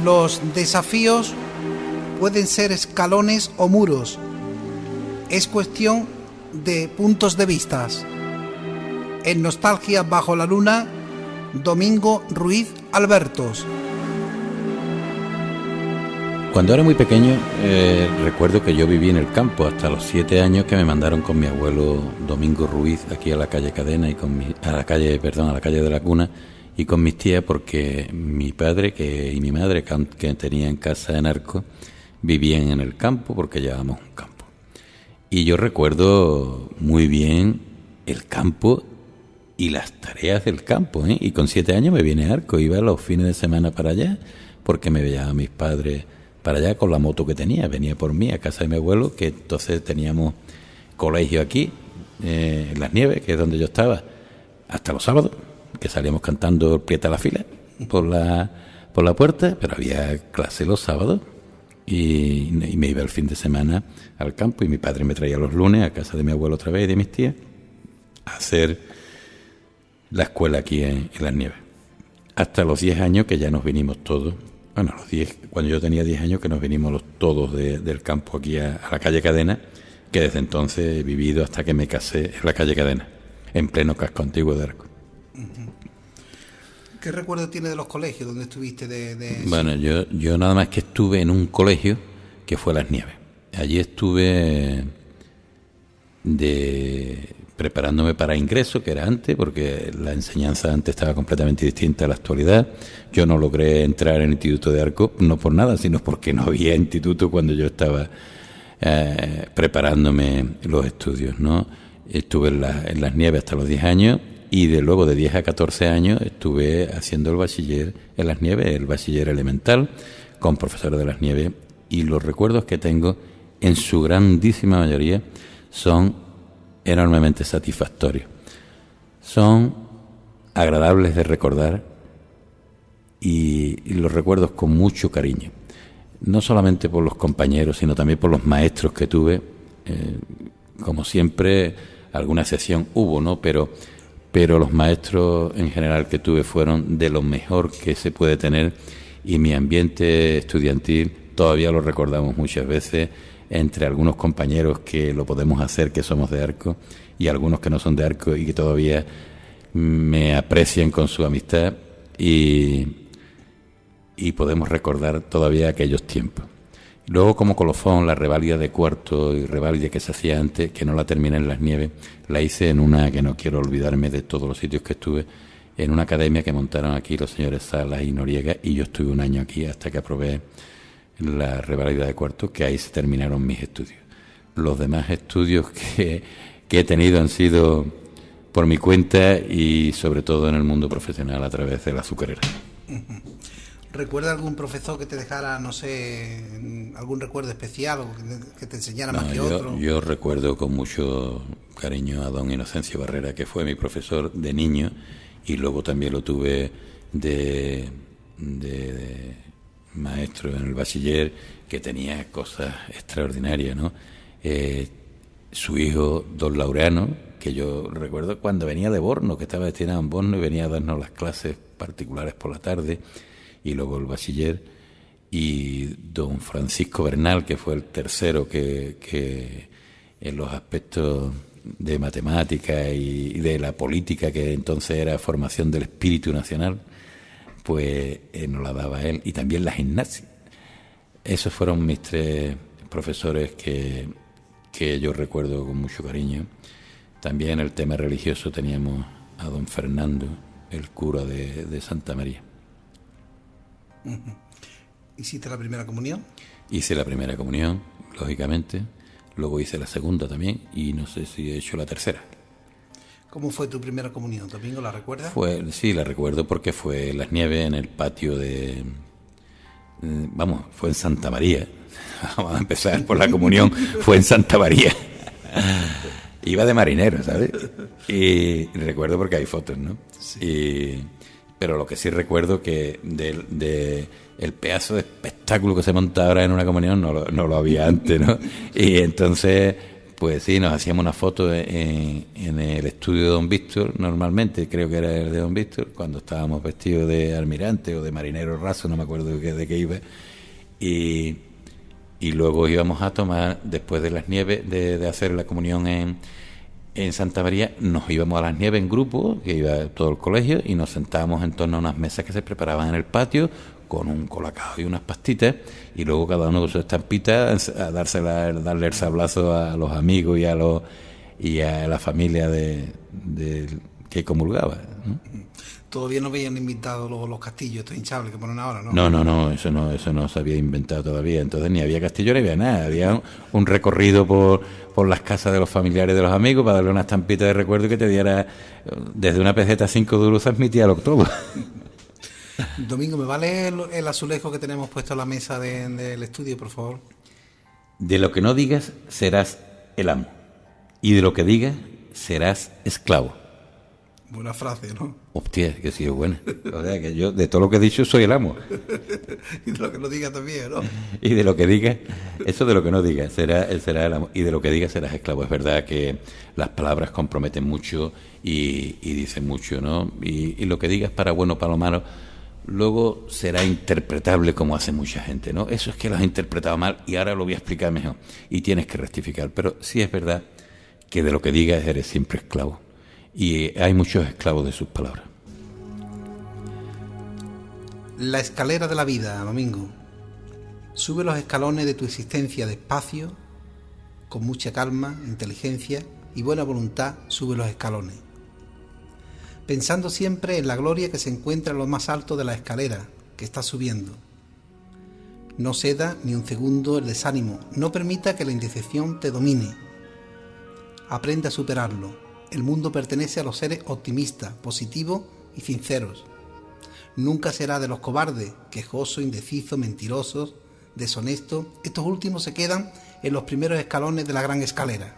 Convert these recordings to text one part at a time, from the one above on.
Los desafíos pueden ser escalones o muros. Es cuestión de puntos de vistas. En Nostalgia bajo la luna, Domingo Ruiz Albertos. Cuando era muy pequeño, recuerdo que yo viví en el campo hasta los 7 años, que me mandaron con mi abuelo Domingo Ruiz aquí a la calle Cadena y a la calle de la Cuna, y con mis tías, porque mi padre y mi madre, que tenían casa en Arco, vivían en el campo porque llevábamos un campo. Y yo recuerdo muy bien el campo y las tareas del campo, ¿eh? Y con 7 años me vine a Arco, iba los fines de semana para allá, porque me llevaban mis padres para allá con la moto que tenía. Venía por mí a casa de mi abuelo, que entonces teníamos colegio aquí, en Las Nieves, que es donde yo estaba, hasta los sábados, que salíamos cantando Prieta la fila por la puerta, pero había clase los sábados y me iba el fin de semana al campo, y mi padre me traía los lunes a casa de mi abuelo otra vez y de mis tías a hacer la escuela aquí en Las Nieves. Hasta los 10 años que ya nos vinimos todos. Bueno, cuando yo tenía 10 años que nos vinimos todos del campo aquí a la calle Cadena, que desde entonces he vivido hasta que me casé en la calle Cadena, en pleno casco antiguo de Arco. ¿Qué recuerdo tiene de los colegios donde estuviste? Bueno, yo nada más que estuve en un colegio que fue Las Nieves. Allí estuve preparándome para ingreso, que era antes, porque la enseñanza antes estaba completamente distinta a la actualidad. Yo no logré entrar en el Instituto de Arco, no por nada, sino porque no había instituto cuando yo estaba preparándome los estudios, ¿no? Estuve en Las Nieves hasta los 10 años, y luego de 10 a 14 años estuve haciendo el bachiller en Las Nieves, el bachiller elemental, con profesores de Las Nieves, y los recuerdos que tengo, en su grandísima mayoría, son enormemente satisfactorios. Son agradables de recordar y los recuerdos con mucho cariño. No solamente por los compañeros, sino también por los maestros que tuve. Como siempre, alguna excepción hubo, ¿no? Pero los maestros en general que tuve fueron de lo mejor que se puede tener, y mi ambiente estudiantil todavía lo recordamos muchas veces, entre algunos compañeros que lo podemos hacer, que somos de Arco, y algunos que no son de Arco y que todavía me aprecian con su amistad, y podemos recordar todavía aquellos tiempos. Luego, como colofón, la reválida de cuarto y reválida que se hacía antes, que no la terminé en Las Nieves, la hice en una, que no quiero olvidarme de todos los sitios que estuve, en una academia que montaron aquí los señores Salas y Noriega, y yo estuve un año aquí hasta que aprobé la reválida de cuarto, que ahí se terminaron mis estudios. Los demás estudios que he tenido han sido por mi cuenta, y sobre todo en el mundo profesional a través de la azucarera. ¿Recuerda algún profesor que te dejara, no sé, algún recuerdo especial, o que te enseñara más que otro? Yo recuerdo con mucho cariño a don Inocencio Barrera, que fue mi profesor de niño, y luego también lo tuve de maestro en el bachiller, que tenía cosas extraordinarias, ¿no? Su hijo, don Laureano, que yo recuerdo cuando venía de Borno, que estaba destinado en Borno, y venía a darnos las clases particulares por la tarde, y luego el bachiller, y don Francisco Bernal, que fue el tercero que en los aspectos de matemática y de la política, que entonces era formación del espíritu nacional, pues nos la daba él, y también la gimnasia. Esos fueron mis 3 profesores que yo recuerdo con mucho cariño. También en el tema religioso teníamos a don Fernando, el cura de Santa María. ¿Hiciste la primera comunión? Hice la primera comunión, lógicamente. Luego hice la segunda también, y no sé si he hecho la tercera. ¿Cómo fue tu primera comunión, Domingo? ¿La recuerdas? Sí, la recuerdo porque fue en Las Nieves, en el patio fue en Santa María. Vamos a empezar por la comunión. Fue en Santa María. Iba de marinero, ¿sabes? Y recuerdo porque hay fotos, ¿no? Sí. Pero lo que sí recuerdo que de el pedazo de espectáculo que se monta ahora en una comunión no lo había antes, ¿no? Y entonces, Pues sí, nos hacíamos una foto en el estudio de Don Víctor, normalmente, creo que era el de Don Víctor, cuando estábamos vestidos de almirante o de marinero raso, no me acuerdo de qué iba, y luego íbamos a tomar, después de las nieves, de hacer la comunión en Santa María, nos íbamos a las nieves en grupo, que iba todo el colegio, y nos sentábamos en torno a unas mesas que se preparaban en el patio, con un colacao y unas pastitas, y luego cada uno con su estampita a darle el sablazo a los amigos y a la familia que comulgaba, ¿no? Todavía no habían inventado los castillos, estos hinchables que ponen ahora, ¿no? No, eso no se había inventado todavía. Entonces ni había castillo ni había nada. Había un recorrido por las casas de los familiares de los amigos para darle una estampita de recuerdo que te diera desde una peseta a 5 duros mi tía al october. Domingo, ¿me vale el azulejo que tenemos puesto en la mesa del estudio, por favor? De lo que no digas serás el amo, y de lo que digas serás esclavo. Buena frase, ¿no? Hostia, que sí es buena. O sea, que yo de todo lo que he dicho soy el amo. Y de lo que no digas también, ¿no? Y de lo que digas, eso de lo que no digas, será el amo. Y de lo que digas serás esclavo. Es verdad que las palabras comprometen mucho y dicen mucho, ¿no? Y lo que digas para bueno o para lo malo, luego será interpretable como hace mucha gente, ¿no? Eso es que lo has interpretado mal y ahora lo voy a explicar mejor. Y tienes que rectificar. Pero sí es verdad que de lo que digas eres siempre esclavo. Y hay muchos esclavos de sus palabras. La escalera de la vida, Domingo. Sube los escalones de tu existencia despacio, con mucha calma, inteligencia y buena voluntad. Sube los escalones, pensando siempre en la gloria que se encuentra en lo más alto de la escalera que estás subiendo. No ceda ni un segundo el desánimo, no permita que la indecisión te domine. Aprende a superarlo. El mundo pertenece a los seres optimistas, positivos y sinceros. Nunca será de los cobardes, quejosos, indecisos, mentirosos, deshonestos. Estos últimos se quedan en los primeros escalones de la gran escalera.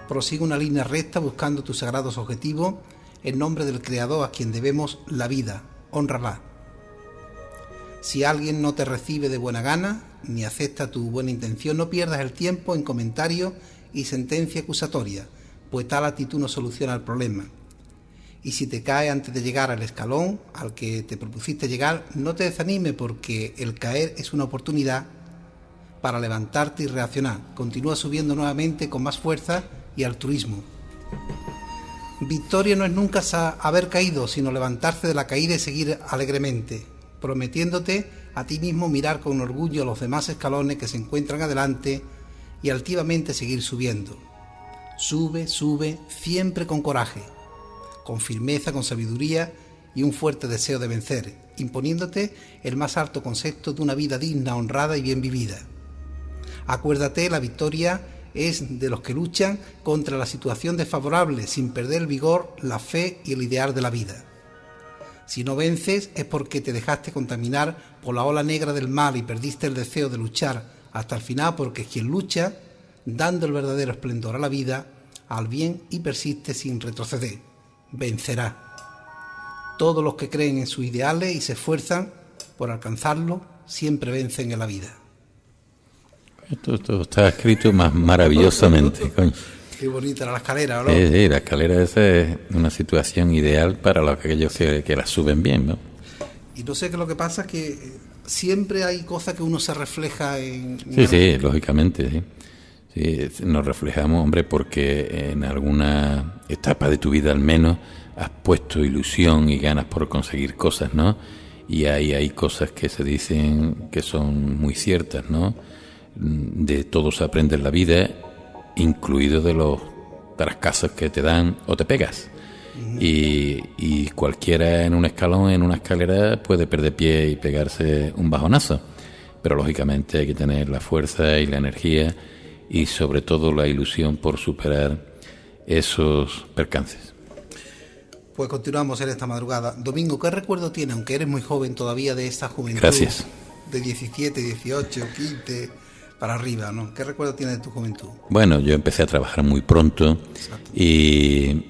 Prosigue una línea recta buscando tus sagrados objetivos. En nombre del Creador a quien debemos la vida, hónrala. Si alguien no te recibe de buena gana, ni acepta tu buena intención, no pierdas el tiempo en comentarios y sentencia acusatoria, pues tal actitud no soluciona el problema. Y si te caes antes de llegar al escalón al que te propusiste llegar, no te desanimes, porque el caer es una oportunidad para levantarte y reaccionar. Continúa subiendo nuevamente con más fuerza y altruismo. Victoria no es nunca haber caído, sino levantarse de la caída y seguir alegremente, prometiéndote a ti mismo mirar con orgullo los demás escalones que se encuentran adelante y altivamente seguir subiendo. Sube, sube, siempre con coraje, con firmeza, con sabiduría y un fuerte deseo de vencer, imponiéndote el más alto concepto de una vida digna, honrada y bien vivida. Acuérdate, la victoria es de los que luchan contra la situación desfavorable, sin perder el vigor, la fe y el ideal de la vida. Si no vences es porque te dejaste contaminar por la ola negra del mal y perdiste el deseo de luchar hasta el final, porque quien lucha, dando el verdadero esplendor a la vida, al bien, y persiste sin retroceder, vencerá. Todos los que creen en sus ideales y se esfuerzan por alcanzarlos, siempre vencen en la vida. Esto está escrito más maravillosamente, coño. Qué bonita era la escalera, ¿no? Sí, la escalera esa es una situación ideal para aquellos que la suben bien, ¿no? Y no sé qué es lo que pasa, es que siempre hay cosas que uno se refleja en... Sí, lógicamente, sí. Sí, nos reflejamos, hombre, porque en alguna etapa de tu vida al menos has puesto ilusión y ganas por conseguir cosas, ¿no? Y hay cosas que se dicen que son muy ciertas, ¿no? De todo se aprende en la vida, incluido de los fracasos que te dan o te pegas. Y cualquiera en un escalón, en una escalera, puede perder pie y pegarse un bajonazo. Pero lógicamente hay que tener la fuerza y la energía y sobre todo la ilusión por superar esos percances. Pues continuamos en esta madrugada. Domingo, ¿qué recuerdo tiene, aunque eres muy joven todavía, de esta juventud? Gracias. De 17, 18, 15 para arriba, ¿no? ¿Qué recuerdo tiene de tu juventud? Bueno, yo empecé a trabajar muy pronto y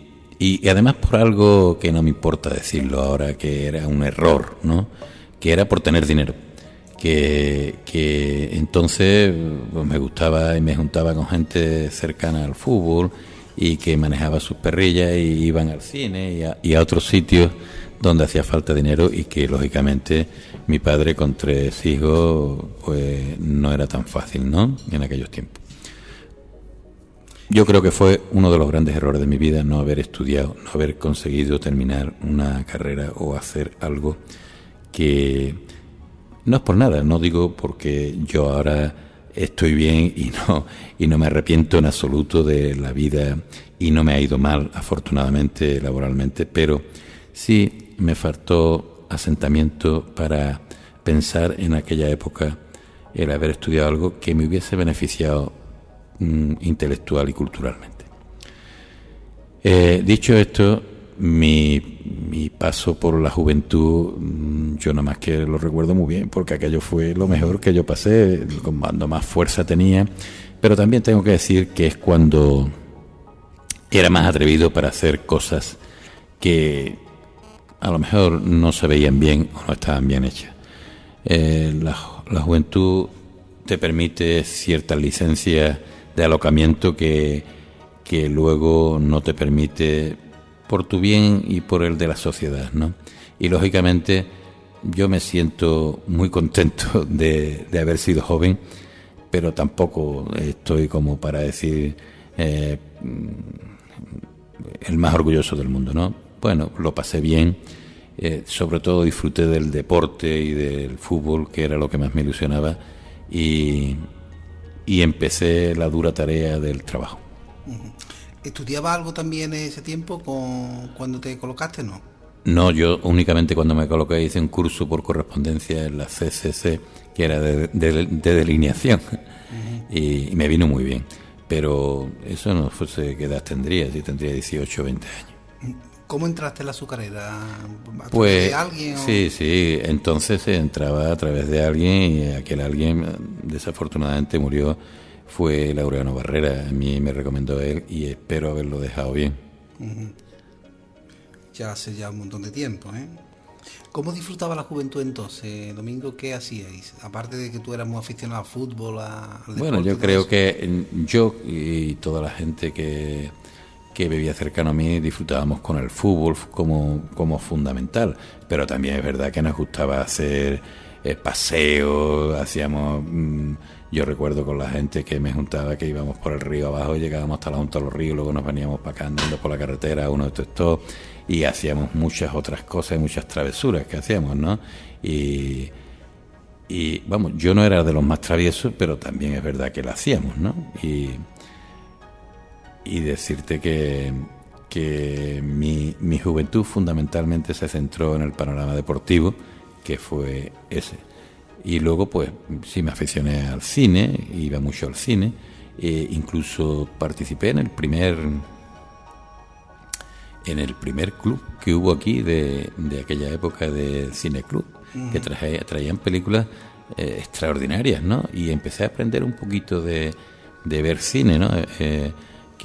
además por algo que no me importa decirlo ahora, que era un error, ¿no? Que era por tener dinero. que entonces pues, me gustaba y me juntaba con gente cercana al fútbol y que manejaba sus perrillas y iban al cine y a otros sitios donde hacía falta dinero y que lógicamente mi padre con 3 hijos pues no era tan fácil, ¿no? En aquellos tiempos. Yo creo que fue uno de los grandes errores de mi vida no haber estudiado, no haber conseguido terminar una carrera o hacer algo que no es por nada, no digo porque yo ahora estoy bien y no me arrepiento en absoluto de la vida y no me ha ido mal afortunadamente laboralmente, pero sí me faltó asentamiento para pensar en aquella época el haber estudiado algo que me hubiese beneficiado intelectual y culturalmente. Dicho esto, mi paso por la juventud, yo nada más que lo recuerdo muy bien, porque aquello fue lo mejor que yo pasé, cuando más fuerza tenía, pero también tengo que decir que es cuando era más atrevido para hacer cosas que a lo mejor no se veían bien o no estaban bien hechas. La juventud te permite ciertas licencias de alocamiento que luego no te permite por tu bien y por el de la sociedad, ¿no? Y lógicamente yo me siento muy contento de haber sido joven, pero tampoco estoy como para decir el más orgulloso del mundo, ¿no? Bueno, lo pasé bien, sobre todo disfruté del deporte y del fútbol, que era lo que más me ilusionaba, y empecé la dura tarea del trabajo. ¿Estudiaba algo también en ese tiempo cuando te colocaste, no? No, yo únicamente cuando me coloqué hice un curso por correspondencia en la CCC, que era de delineación, y me vino muy bien. Pero eso no fuese qué edad tendría, si tendría 18 o 20 años. ¿Cómo entraste en la azucarera? ¿A pues, través de alguien? Sí, entonces se entraba a través de alguien y aquel alguien desafortunadamente murió, fue Laureano Barrera, a mí me recomendó él y espero haberlo dejado bien. Ya hace ya un montón de tiempo, ¿eh? ¿Cómo disfrutaba la juventud entonces, Domingo? ¿Qué hacíais? Aparte de que tú eras muy aficionado al fútbol, al deporte. Bueno, yo creo que yo y toda la gente que vivía cercano a mí disfrutábamos con el fútbol como fundamental, pero también es verdad que nos gustaba hacer paseos, hacíamos, yo recuerdo con la gente que me juntaba que íbamos por el río abajo, llegábamos hasta la junta de los ríos, luego nos veníamos para acá andando por la carretera, uno de estos, y hacíamos muchas otras cosas, muchas travesuras que hacíamos, ¿no? Y vamos, yo no era de los más traviesos, pero también es verdad que lo hacíamos, ¿no? Y decirte que mi juventud fundamentalmente se centró en el panorama deportivo, que fue ese. Y luego, pues, sí me aficioné al cine, iba mucho al cine, incluso participé en el primer club que hubo aquí de aquella época de cineclub, que traían películas extraordinarias, ¿no? Y empecé a aprender un poquito de ver cine, ¿no? Que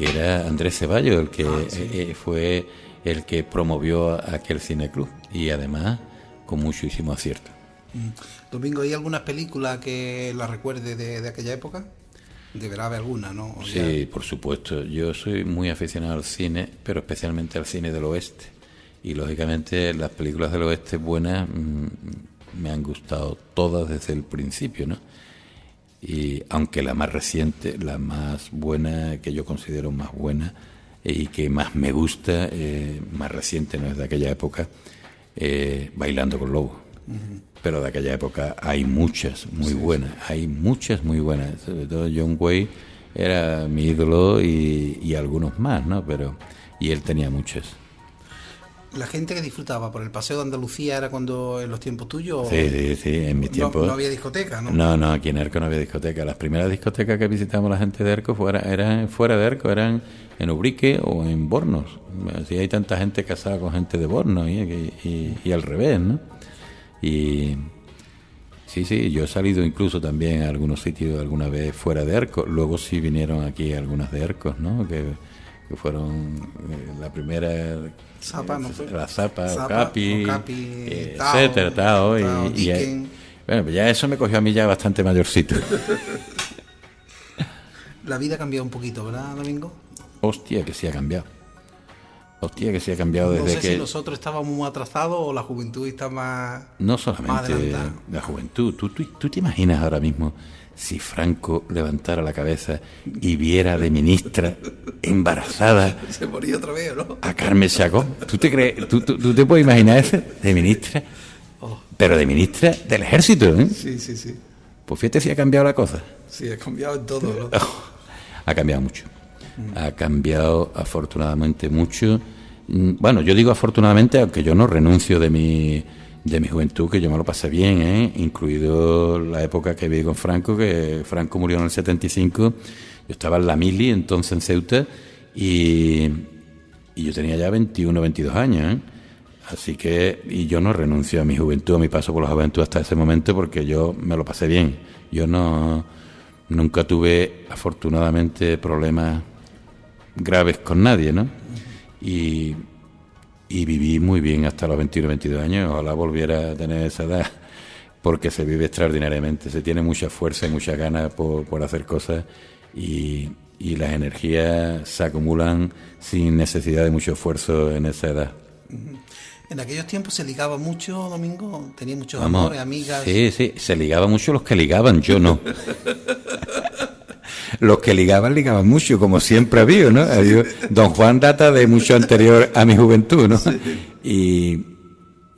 era Andrés Ceballos el que fue el que promovió aquel cineclub, y además con muchísimo acierto. Domingo, ¿hay algunas películas que la recuerde de aquella época? Deberá haber alguna, ¿no? Sí, por supuesto. Yo soy muy aficionado al cine, pero especialmente al cine del oeste. Y lógicamente las películas del oeste buenas me han gustado todas desde el principio, ¿no? Y aunque la más reciente, la más buena, que yo considero más buena y que más me gusta, más reciente, no es de aquella época, Bailando con Lobos. Pero de aquella época hay muchas muy buenas, hay muchas muy buenas. Sobre todo John Wayne era mi ídolo y algunos más, ¿no? Y él tenía muchas. ¿La gente que disfrutaba por el paseo de Andalucía era cuando en los tiempos tuyos? Sí, en mis tiempos. No había discoteca, ¿no? No, aquí en Erco no había discoteca. Las primeras discotecas que visitamos la gente de Erco eran fuera de Erco, eran en Ubrique o en Bornos. Así hay tanta gente casada con gente de Bornos y al revés, ¿no? Y sí, yo he salido incluso también a algunos sitios alguna vez fuera de Erco. Luego sí vinieron aquí algunas de Ercos, ¿no? Que fueron la primera Zapa, ¿no fue? La Zapa, Okapi, Tao, etcétera, Tao, y Bueno, pues ya eso me cogió a mí ya bastante mayorcito. La vida ha cambiado un poquito, ¿verdad, Domingo? Hostia, que sí ha cambiado. Hostia, que sí ha cambiado desde no sé que... si nosotros estábamos muy atrasados o la juventud está más... No más solamente adelantada. la juventud. ¿Tú te imaginas ahora mismo si Franco levantara la cabeza y viera de ministra embarazada Se moría otra vez, ¿no? a Carmen Chacón? ¿Tú te crees? ¿Tú te puedes imaginar eso? De ministra. Pero de ministra del ejército, ¿eh? Sí, sí, sí. Pues fíjate si ha cambiado la cosa. Sí, ha cambiado en todo, ¿no? Ha cambiado mucho. Ha cambiado afortunadamente mucho. Bueno, yo digo afortunadamente, aunque yo no renuncio de mi juventud, que yo me lo pasé bien, ¿eh? Incluido la época que viví con Franco, que Franco murió en el 75. Yo estaba en la mili, entonces en Ceuta, y yo tenía ya 21, 22 años, ¿eh? Así que, y yo no renuncio a mi juventud, a mi paso por la juventud hasta ese momento, porque yo me lo pasé bien. Yo nunca tuve, afortunadamente, problemas graves con nadie, ¿no? Y viví muy bien hasta los 21, 22 años. Ojalá volviera a tener esa edad, porque se vive extraordinariamente. Se tiene mucha fuerza y muchas ganas por hacer cosas, y las energías se acumulan sin necesidad de mucho esfuerzo en esa edad. En aquellos tiempos se ligaba mucho, Domingo, tenía muchos Vamos, amores, amigas. Sí, se ligaba mucho los que ligaban, yo no. Los que ligaban mucho, como siempre ha habido, ¿no? Don Juan data de mucho anterior a mi juventud, ¿no? Sí.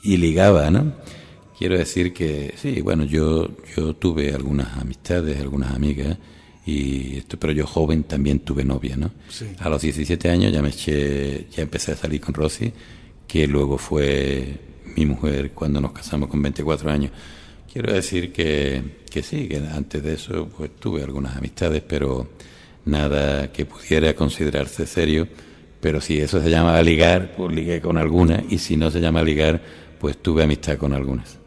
Y ligaba, ¿no? Quiero decir que, sí, bueno, yo tuve algunas amistades, algunas amigas, pero yo joven también tuve novia, ¿no? Sí. A los 17 años ya empecé a salir con Rosy, que luego fue mi mujer cuando nos casamos con 24 años. Quiero decir que sí, que antes de eso pues tuve algunas amistades, pero nada que pudiera considerarse serio. Pero si eso se llama ligar, pues ligué con algunas, y si no se llama ligar, pues tuve amistad con algunas.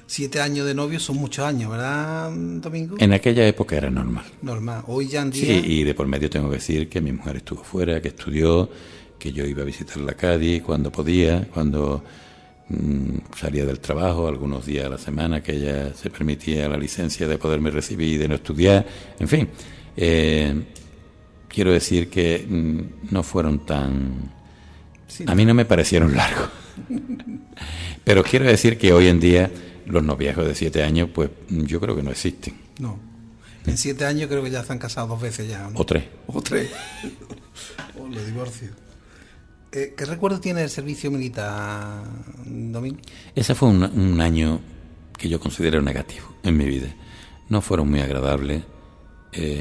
7 años de novio son muchos años, ¿verdad, Domingo? En aquella época era normal. Normal. Hoy ya en día... Sí, y de por medio tengo que decir que mi mujer estuvo fuera, que estudió, que yo iba a visitar la Cádiz cuando podía, cuando salía del trabajo, algunos días a la semana, que ella se permitía la licencia de poderme recibir y de no estudiar. En fin, quiero decir que no fueron tan... Sí, a mí no me parecieron largos. Pero quiero decir que hoy en día los noviazgos de 7 años, pues yo creo que no existen. No. En 7 años creo que ya se han casado 2 veces ya, ¿no? O 3. O 3. O los divorcios. ¿Qué recuerdo tiene del servicio militar, Domingo? Ese fue un año que yo considero negativo en mi vida. No fueron muy agradables,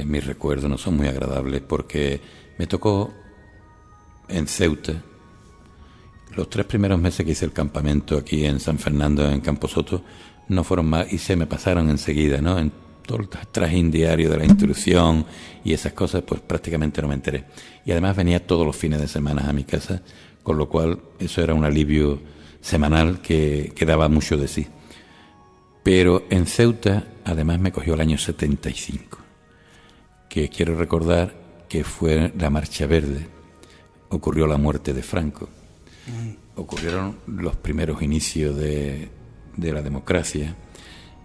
mis recuerdos no son muy agradables, porque me tocó en Ceuta. Los 3 primeros meses que hice el campamento aquí en San Fernando, en Camposoto, no fueron más, y se me pasaron enseguida, ¿no? En todo el trajín diario de la instrucción y esas cosas, pues prácticamente no me enteré. Y además venía todos los fines de semana a mi casa, con lo cual eso era un alivio semanal que daba mucho de sí. Pero en Ceuta, además, me cogió el año 75, que quiero recordar que fue la Marcha Verde. Ocurrió la muerte de Franco. Ocurrieron los primeros inicios de la democracia.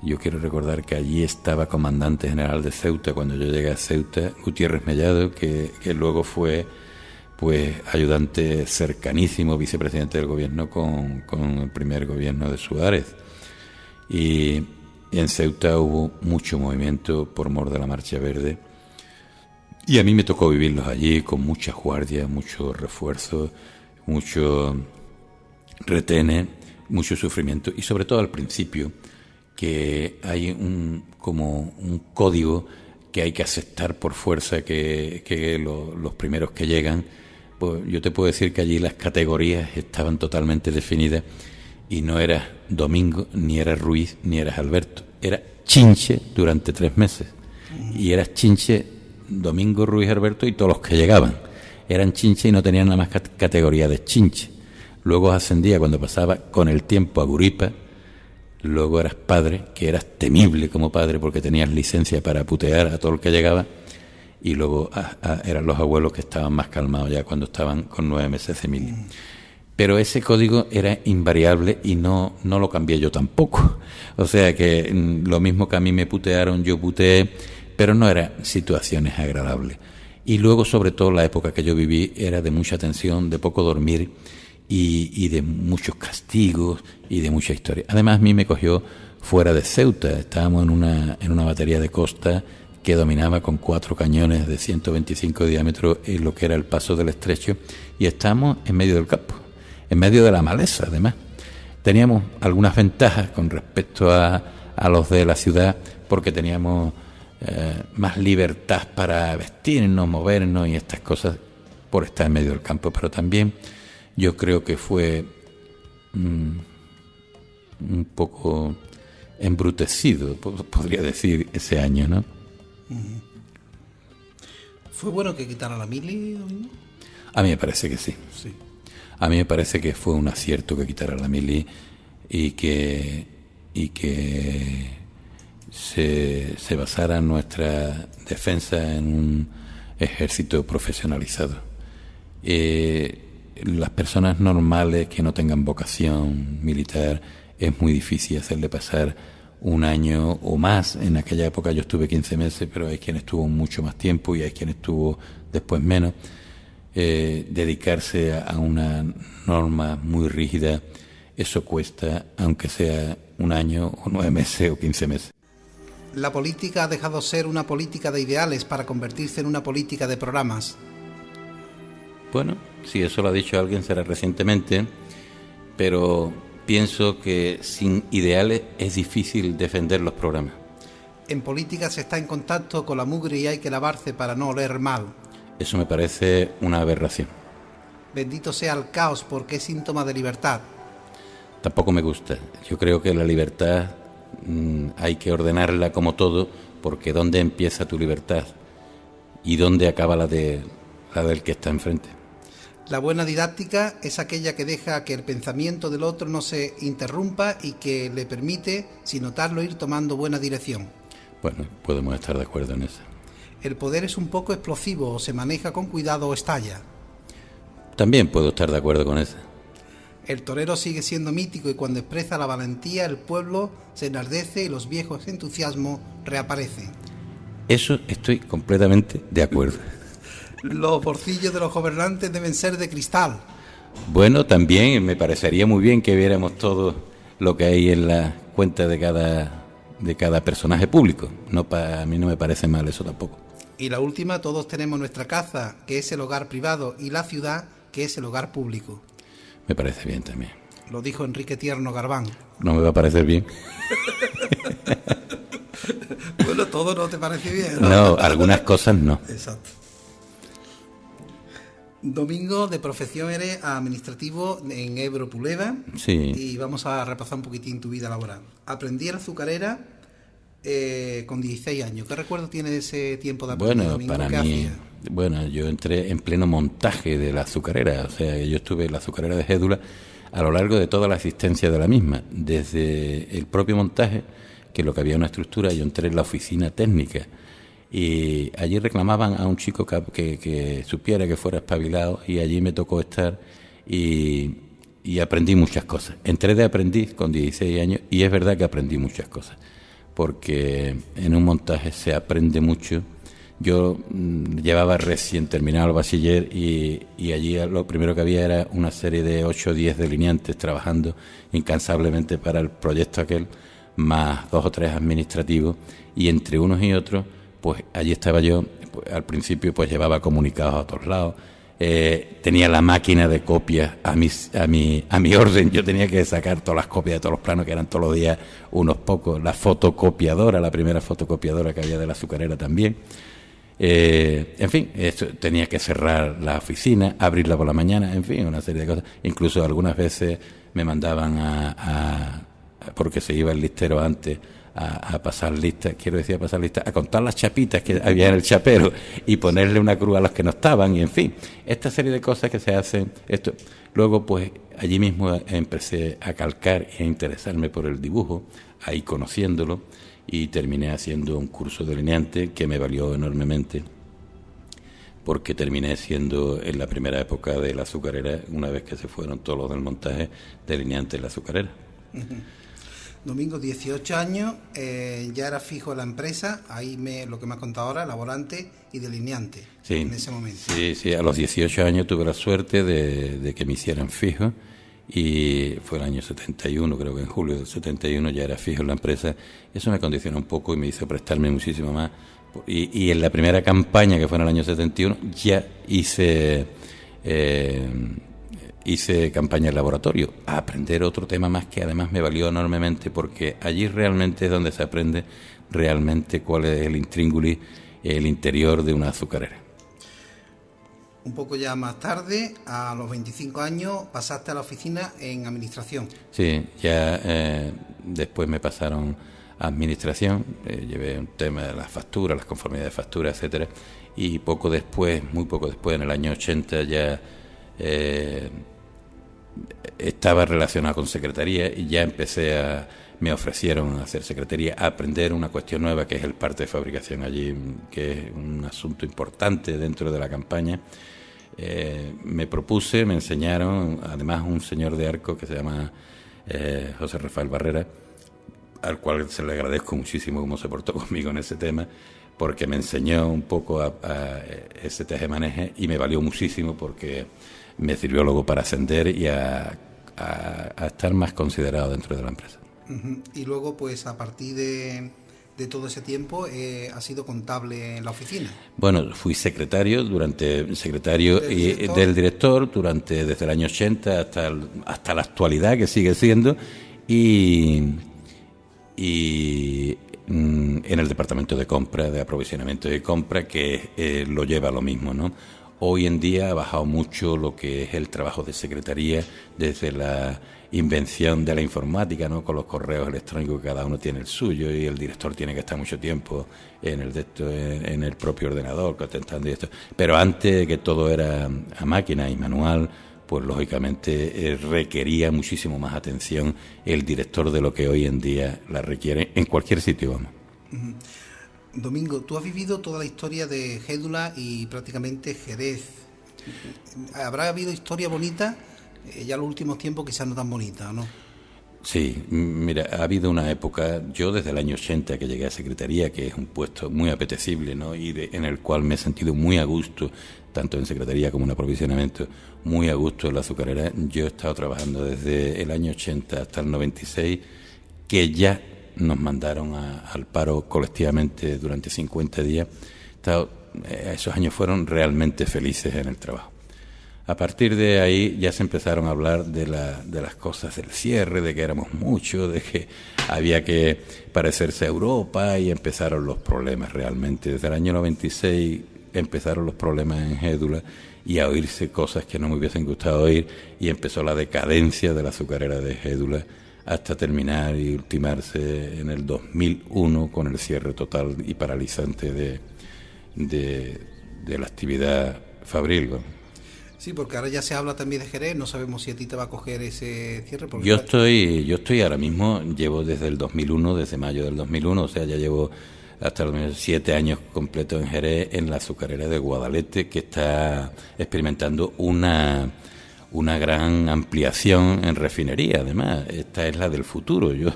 Yo quiero recordar que allí estaba comandante general de Ceuta cuando yo llegué a Ceuta, Gutiérrez Mellado, que luego fue pues ayudante cercanísimo, vicepresidente del gobierno con el primer gobierno de Suárez. Y en Ceuta hubo mucho movimiento por mor de la Marcha Verde. Y a mí me tocó vivirlos allí con muchas guardias, mucho refuerzo, mucho retenes, mucho sufrimiento, y sobre todo al principio, que hay como un código que hay que aceptar por fuerza, que los primeros que llegan, pues yo te puedo decir que allí las categorías estaban totalmente definidas, y no eras Domingo, ni eras Ruiz, ni eras Alberto, era Chinche durante 3 meses, y eras Chinche, Domingo, Ruiz, Alberto y todos los que llegaban. Eran Chinche y no tenían nada más categoría de Chinche. Luego ascendía cuando pasaba con el tiempo a Guripa. Luego eras padre, que eras temible como padre porque tenías licencia para putear a todo el que llegaba. Y luego eran los abuelos, que estaban más calmados ya cuando estaban con 9 meses de mili. Pero ese código era invariable y no lo cambié yo tampoco. O sea que lo mismo que a mí me putearon, yo puteé, pero no eran situaciones agradables. Y luego, sobre todo, la época que yo viví era de mucha tensión, de poco dormir y de muchos castigos y de mucha historia. Además, a mí me cogió fuera de Ceuta. Estábamos en una batería de costa que dominaba con 4 cañones de 125 de diámetro en lo que era el paso del Estrecho, y estábamos en medio del campo, en medio de la maleza. Además, teníamos algunas ventajas con respecto a los de la ciudad, porque teníamos más libertad para vestirnos, movernos y estas cosas por estar en medio del campo. Pero también yo creo que fue un poco embrutecido, podría decir, ese año, ¿no? ¿Fue bueno que quitara la mili, Domingo? A mí me parece que sí. A mí me parece que fue un acierto que quitara la mili y que se basara nuestra defensa en un ejército profesionalizado. Las personas normales que no tengan vocación militar es muy difícil hacerle pasar un año o más. En aquella época yo estuve 15 meses, pero hay quien estuvo mucho más tiempo y hay quien estuvo después menos. Dedicarse a una norma muy rígida, eso cuesta, aunque sea un año o 9 meses o 15 meses. La política ha dejado ser una política de ideales para convertirse en una política de programas. Bueno, si eso lo ha dicho alguien será recientemente, pero pienso que sin ideales es difícil defender los programas. En política se está en contacto con la mugre y hay que lavarse para no oler mal. Eso me parece una aberración. Bendito sea el caos, porque es síntoma de libertad. Tampoco me gusta. Yo creo que la libertad hay que ordenarla como todo, porque ¿dónde empieza tu libertad? ¿Y dónde acaba la del que está enfrente? La buena didáctica es aquella que deja que el pensamiento del otro no se interrumpa y que le permite, sin notarlo, ir tomando buena dirección. Bueno, podemos estar de acuerdo en eso. El poder es un poco explosivo, o se maneja con cuidado o estalla. También puedo estar de acuerdo con eso. El torero sigue siendo mítico y cuando expresa la valentía el pueblo se enardece y los viejos entusiasmos reaparecen. Eso estoy completamente de acuerdo. Los bolsillos de los gobernantes deben ser de cristal. Bueno, también me parecería muy bien que viéramos todo lo que hay en la cuenta de cada personaje público. A mí no me parece mal eso tampoco. Y la última, todos tenemos nuestra casa, que es el hogar privado, y la ciudad, que es el hogar público. Me parece bien también. Lo dijo Enrique Tierno Garbán. No me va a parecer bien. Bueno, todo no te parece bien, ¿no? No, algunas cosas no. Exacto. Domingo, de profesión eres administrativo en Ebro Puleva. Sí. Y vamos a repasar un poquitín tu vida laboral. Aprendí en azucarera con 16 años. ¿Qué recuerdo tienes de ese tiempo de aprender, Domingo? Para mí, hacías? Bueno, yo entré en pleno montaje de la azucarera. O sea, yo estuve en la azucarera de Gédula a lo largo de toda la existencia de la misma. Desde el propio montaje, que lo que había una estructura, yo entré en la oficina técnica. Y allí reclamaban a un chico que supiera, que fuera espabilado, y allí me tocó estar y aprendí muchas cosas. Entré de aprendiz con 16 años y es verdad que aprendí muchas cosas, porque en un montaje se aprende mucho. Yo llevaba recién terminado el bachiller y allí lo primero que había era una serie de 8 o 10 delineantes trabajando incansablemente para el proyecto aquel, más 2 o 3 administrativos, y entre unos y otros pues allí estaba yo. Pues, al principio pues llevaba comunicados a todos lados, tenía la máquina de copias a mi orden. Yo tenía que sacar todas las copias de todos los planos, que eran todos los días unos pocos. La fotocopiadora, la primera fotocopiadora que había de la azucarera también. En fin, tenía que cerrar la oficina, abrirla por la mañana, en fin, una serie de cosas. Incluso algunas veces me mandaban porque se iba el listero antes, a pasar lista, a contar las chapitas que había en el chapero y ponerle una cruz a los que no estaban, y en fin, esta serie de cosas que se hacen. Luego pues allí mismo empecé a calcar y a interesarme por el dibujo, ahí conociéndolo, y terminé haciendo un curso de delineante que me valió enormemente porque terminé siendo en la primera época de la azucarera, una vez que se fueron todos los del montaje, delineante en la azucarera. Domingo, 18 años, ya era fijo en la empresa, ahí lo que me ha contado ahora, laborante y delineante, sí, en ese momento. Sí, a los 18 años tuve la suerte de que me hicieran fijo, y fue el año 71, creo que en julio del 71 ya era fijo en la empresa. Eso me condicionó un poco y me hizo prestarme muchísimo más. Y en la primera campaña, que fue en el año 71, ya hice campaña en laboratorio, a aprender otro tema más que además me valió enormemente, porque allí realmente es donde se aprende realmente cuál es el intríngulis, el interior de una azucarera. Un poco ya más tarde, a los 25 años, pasaste a la oficina en administración. Sí, ya después me pasaron a administración, llevé un tema de las facturas, las conformidades de facturas, etcétera, y muy poco después, en el año 80 ya estaba relacionado con secretaría y ya me ofrecieron hacer secretaría, a aprender una cuestión nueva que es el parte de fabricación allí, que es un asunto importante dentro de la campaña. Me propuse, me enseñaron, además un señor de Arco que se llama José Rafael Barrera, al cual se le agradezco muchísimo cómo se portó conmigo en ese tema, porque me enseñó un poco a ese tejemaneje y me valió muchísimo, porque me sirvió luego para ascender y a estar más considerado dentro de la empresa. Y luego, pues a partir de todo ese tiempo, ha sido contable en la oficina. Bueno, fui secretario del director desde el año 80 hasta la actualidad, que sigue siendo, y en el departamento de compra, de aprovisionamiento y compra, que lo lleva lo mismo, ¿no? Hoy en día ha bajado mucho lo que es el trabajo de secretaría, desde la invención de la informática, ¿no? Con los correos electrónicos, cada uno tiene el suyo y el director tiene que estar mucho tiempo en el propio ordenador contestando y esto. Pero antes, que todo era a máquina y manual, pues lógicamente requería muchísimo más atención el director de lo que hoy en día la requiere en cualquier sitio, vamos. Domingo, tú has vivido toda la historia de Gédula y prácticamente Jerez. ¿Habrá habido historia bonita? Ya en los últimos tiempos quizás no tan bonita, ¿no? Sí, mira, ha habido una época, yo desde el año 80 que llegué a Secretaría, que es un puesto muy apetecible, ¿no? En el cual me he sentido muy a gusto, tanto en Secretaría como en aprovisionamiento, muy a gusto en la azucarera. Yo he estado trabajando desde el año 80 hasta el 96, que ya nos mandaron al paro colectivamente durante 50 días. Esos años fueron realmente felices en el trabajo. A partir de ahí ya se empezaron a hablar de las cosas del cierre, de que éramos muchos, de que había que parecerse a Europa, y empezaron los problemas realmente. Desde el año 96 empezaron los problemas en Gédula y a oírse cosas que no me hubiesen gustado oír, y empezó la decadencia de la azucarera de Gédula hasta terminar y ultimarse en el 2001 con el cierre total y paralizante de la actividad fabril. Sí, porque ahora ya se habla también de Jerez, no sabemos si a ti te va a coger ese cierre. Yo estoy ahora mismo, llevo desde el 2001, desde mayo del 2001, o sea, ya llevo hasta los 7 años completos en Jerez, en la azucarera de Guadalete, que está experimentando una gran ampliación en refinería. Además, esta es la del futuro. Yo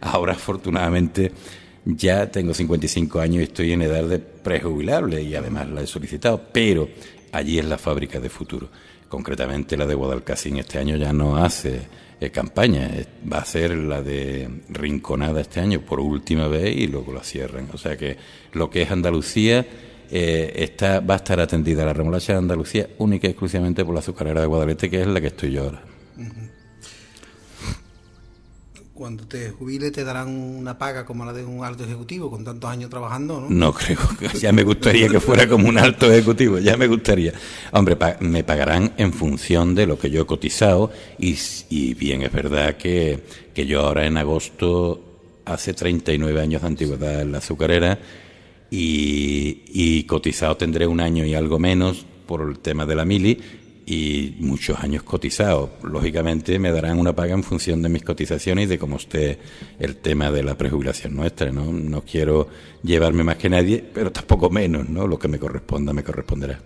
ahora, afortunadamente, ya tengo 55 años y estoy en edad de prejubilable, y además la he solicitado, pero allí es la fábrica de futuro. Concretamente la de Guadalcacín este año ya no hace campaña, va a ser la de Rinconada este año por última vez, y luego la cierran. O sea que lo que es Andalucía va a estar atendida, la remolacha de Andalucía, única y exclusivamente por la azucarera de Guadalete, que es la que estoy yo ahora. Cuando te jubiles te darán una paga como la de un alto ejecutivo, con tantos años trabajando, ¿no? No creo, ya me gustaría que fuera como un alto ejecutivo, ya me gustaría. Hombre, me pagarán en función de lo que yo he cotizado, y bien, es verdad que yo ahora en agosto, hace 39 años de antigüedad en la azucarera, y cotizado tendré un año y algo menos por el tema de la mili, y muchos años cotizados. Lógicamente me darán una paga en función de mis cotizaciones y de cómo esté el tema de la prejubilación nuestra, ¿no? No quiero llevarme más que nadie, pero tampoco menos, ¿no? Lo que me corresponda, me corresponderá.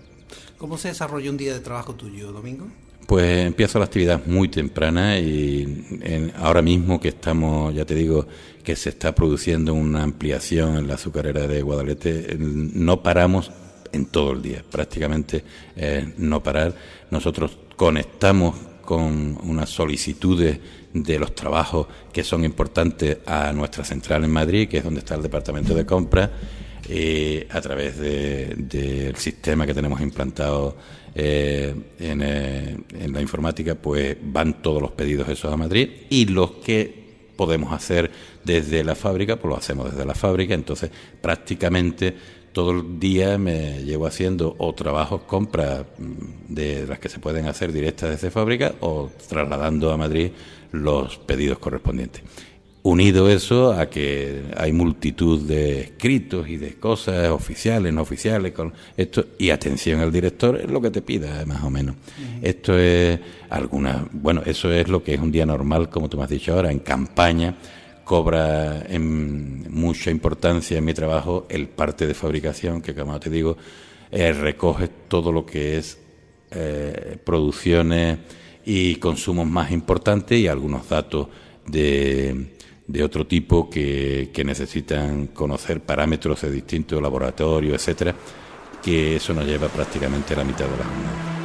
¿Cómo se desarrolla un día de trabajo tuyo, Domingo? Pues empiezo la actividad muy temprana y ahora mismo que estamos, ya te digo, que se está produciendo una ampliación en la azucarera de Guadalete, no paramos en todo el día, prácticamente no parar. Nosotros conectamos con unas solicitudes de los trabajos que son importantes a nuestra central en Madrid, que es donde está el departamento de compras, a través del sistema que tenemos implantado en la informática, pues van todos los pedidos esos a Madrid, y los que podemos hacer desde la fábrica, pues lo hacemos desde la fábrica. Entonces prácticamente todo el día me llevo haciendo o trabajos, compras de las que se pueden hacer directas desde fábrica, o trasladando a Madrid los pedidos correspondientes. Unido eso a que hay multitud de escritos y de cosas oficiales, no oficiales, con esto, y atención al director es lo que te pida, más o menos. Esto es eso es lo que es un día normal, como tú me has dicho ahora. En campaña cobra mucha importancia en mi trabajo el parte de fabricación, que, como te digo, recoge todo lo que es producciones y consumos más importantes, y algunos datos de otro tipo que necesitan conocer parámetros de distintos laboratorios, etcétera, que eso nos lleva prácticamente la mitad de la jornada.